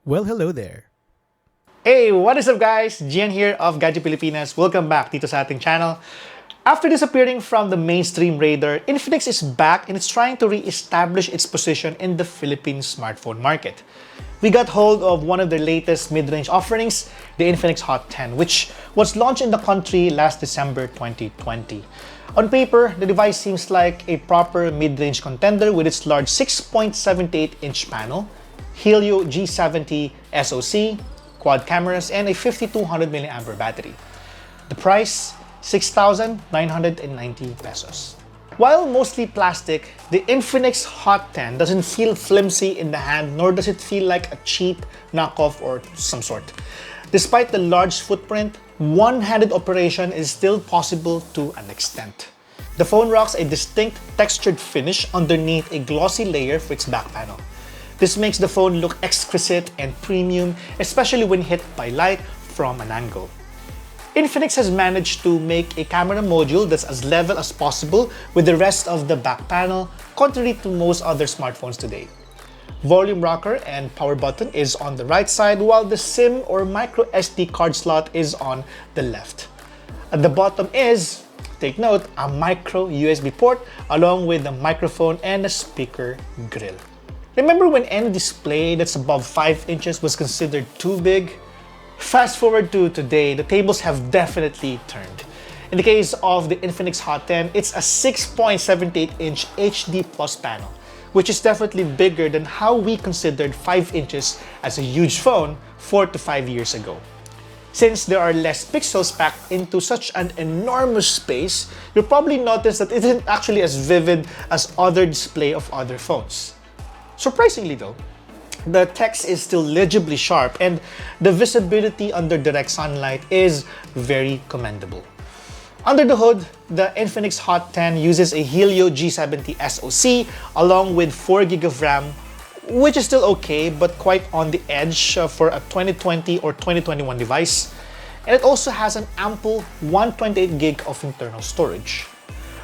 Well, hello there. Hey, what is up guys? Gian here of Gadget Pilipinas. Welcome back dito sa ating channel. After disappearing from the mainstream radar, Infinix is back and it's trying to re-establish its position in the Philippine smartphone market. We got hold of one of their latest mid-range offerings, the Infinix Hot 10, which was launched in the country last December 2020. On paper, the device seems like a proper mid-range contender with its large 6.78-inch panel, Helio G70 SoC, quad cameras, and a 5200 mAh battery. The price, 6,990 pesos. While mostly plastic, the Infinix Hot 10 doesn't feel flimsy in the hand, nor does it feel like a cheap knockoff or some sort. Despite the large footprint, one-handed operation is still possible to an extent. The phone rocks a distinct textured finish underneath a glossy layer for its back panel. This makes the phone look exquisite and premium, especially when hit by light from an angle. Infinix has managed to make a camera module that's as level as possible with the rest of the back panel, contrary to most other smartphones today. Volume rocker and power button is on the right side, while the SIM or micro SD card slot is on the left. At the bottom is, take note, a micro USB port along with a microphone and a speaker grill. Remember when any display that's above 5 inches was considered too big? Fast forward to today, the tables have definitely turned. In the case of the Infinix Hot 10, it's a 6.78-inch HD Plus panel, which is definitely bigger than how we considered 5 inches as a huge phone 4 to 5 years ago. Since there are less pixels packed into such an enormous space, you'll probably notice that it isn't actually as vivid as other display of other phones. Surprisingly though, the text is still legibly sharp and the visibility under direct sunlight is very commendable. Under the hood, the Infinix Hot 10 uses a Helio G70 SoC along with 4GB of RAM, which is still okay but quite on the edge for a 2020 or 2021 device. And it also has an ample 128GB of internal storage.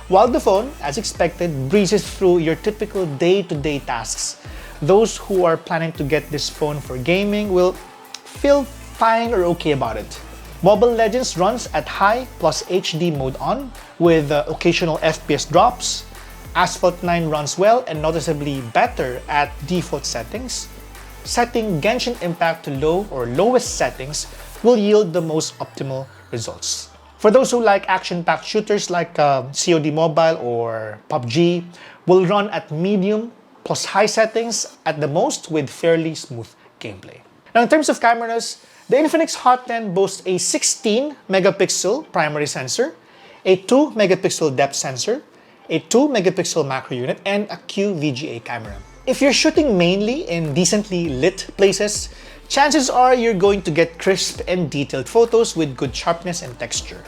While the phone, as expected, breezes through your typical day-to-day tasks, those who are planning to get this phone for gaming will feel fine or okay about it. Mobile Legends runs at high plus HD mode on, with occasional FPS drops. Asphalt 9 runs well and noticeably better at default settings. Setting Genshin Impact to low or lowest settings will yield the most optimal results. For those who like action-packed shooters like COD Mobile or PUBG, will run at medium plus high settings at the most with fairly smooth gameplay. Now in terms of cameras, the Infinix Hot 10 boasts a 16 megapixel primary sensor, a 2 megapixel depth sensor, a 2 megapixel macro unit, and a QVGA camera. If you're shooting mainly in decently lit places, chances are you're going to get crisp and detailed photos with good sharpness and texture.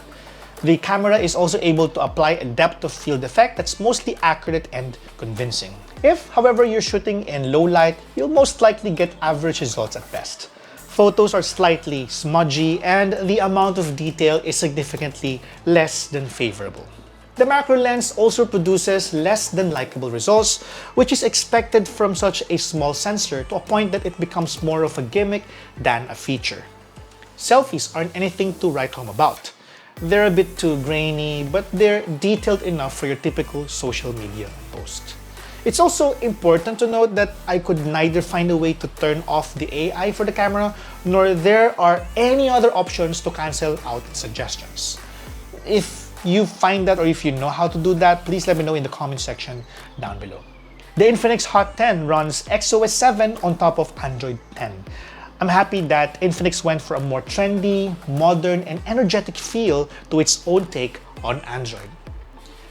The camera is also able to apply a depth of field effect that's mostly accurate and convincing. If, however, you're shooting in low light, you'll most likely get average results at best. Photos are slightly smudgy and the amount of detail is significantly less than favorable. The macro lens also produces less than likable results, which is expected from such a small sensor to a point that it becomes more of a gimmick than a feature. Selfies aren't anything to write home about. They're a bit too grainy, but they're detailed enough for your typical social media post. It's also important to note that I could neither find a way to turn off the AI for the camera, nor there are any other options to cancel out suggestions. If you find that or if you know how to do that, please let me know in the comment section down below. The Infinix Hot 10 runs XOS 7 on top of Android 10. I'm happy that Infinix went for a more trendy, modern, and energetic feel to its own take on Android.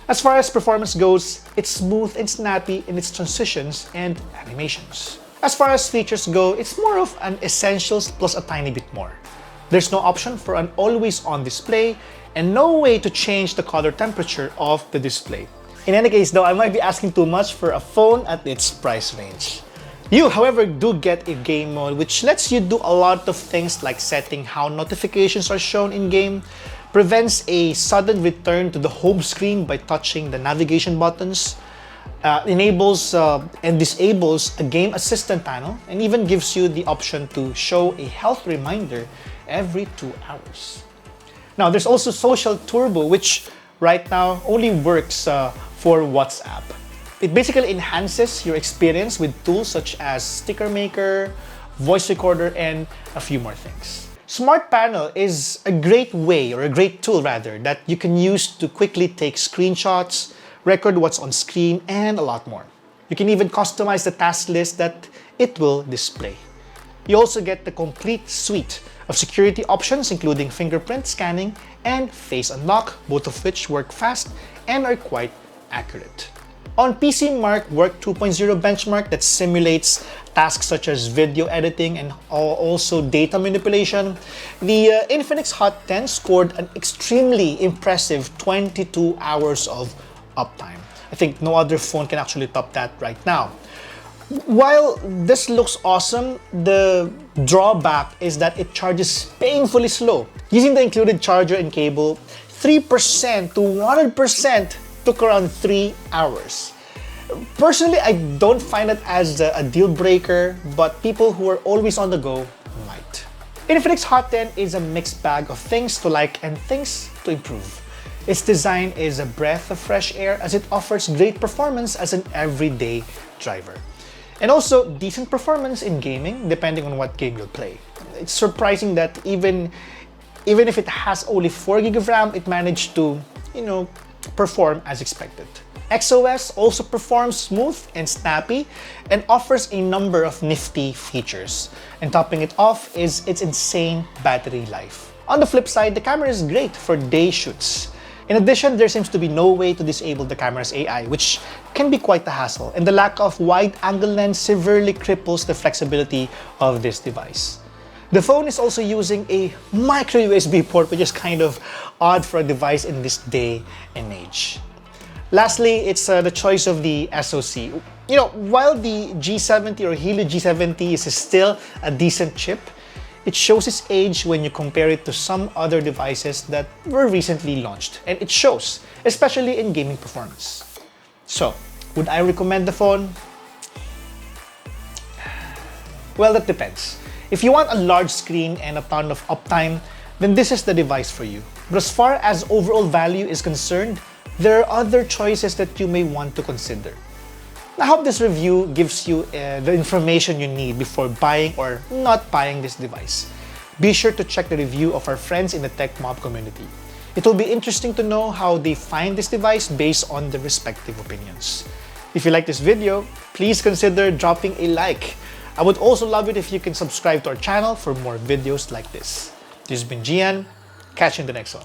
As far as performance goes, it's smooth and snappy in its transitions and animations. As far as features go, it's more of an essentials plus a tiny bit more. There's no option for an always-on display and no way to change the color temperature of the display. In any case though, I might be asking too much for a phone at its price range. You, however, do get a game mode which lets you do a lot of things like setting how notifications are shown in-game, prevents a sudden return to the home screen by touching the navigation buttons, enables and disables a game assistant panel, and even gives you the option to show a health reminder every 2 hours. Now, there's also Social Turbo, which right now only works for WhatsApp. It basically enhances your experience with tools such as Sticker Maker, Voice Recorder, and a few more things. Smart Panel is a great way, or a great tool rather, that you can use to quickly take screenshots, record what's on screen, and a lot more. You can even customize the task list that it will display. You also get the complete suite of security options, including fingerprint scanning and face unlock, both of which work fast and are quite accurate. On PC Mark Work 2.0 benchmark that simulates tasks such as video editing and also data manipulation, the Infinix Hot 10 scored an extremely impressive 22 hours of uptime. I think no other phone can actually top that right now. While this looks awesome, the drawback is that it charges painfully slow. Using the included charger and cable, 3% to 100% took around 3 hours. Personally, I don't find it as a deal breaker, but people who are always on the go might. Infinix Hot 10 is a mixed bag of things to like and things to improve. Its design is a breath of fresh air as it offers great performance as an everyday driver. And also decent performance in gaming depending on what game you'll play. It's surprising that even if it has only 4 GB of RAM, it managed to, perform as expected. XOS also performs smooth and snappy and offers a number of nifty features. And topping it off is its insane battery life. On the flip side, the camera is great for day shoots. In addition, there seems to be no way to disable the camera's AI, which can be quite a hassle, and the lack of wide-angle lens severely cripples the flexibility of this device. The phone is also using a micro USB port, which is kind of odd for a device in this day and age. Lastly, it's the choice of the SoC. While the G70 or Helio G70 is still a decent chip, it shows its age when you compare it to some other devices that were recently launched. And it shows, especially in gaming performance. So, would I recommend the phone? Well, that depends. If you want a large screen and a ton of uptime, then this is the device for you. But as far as overall value is concerned, there are other choices that you may want to consider. I hope this review gives you the information you need before buying or not buying this device. Be sure to check the review of our friends in the Tech Mob community. It will be interesting to know how they find this device based on their respective opinions. If you like this video, please consider dropping a like. I would also love it if you can subscribe to our channel for more videos like this. This has been Gian. Catch you in the next one.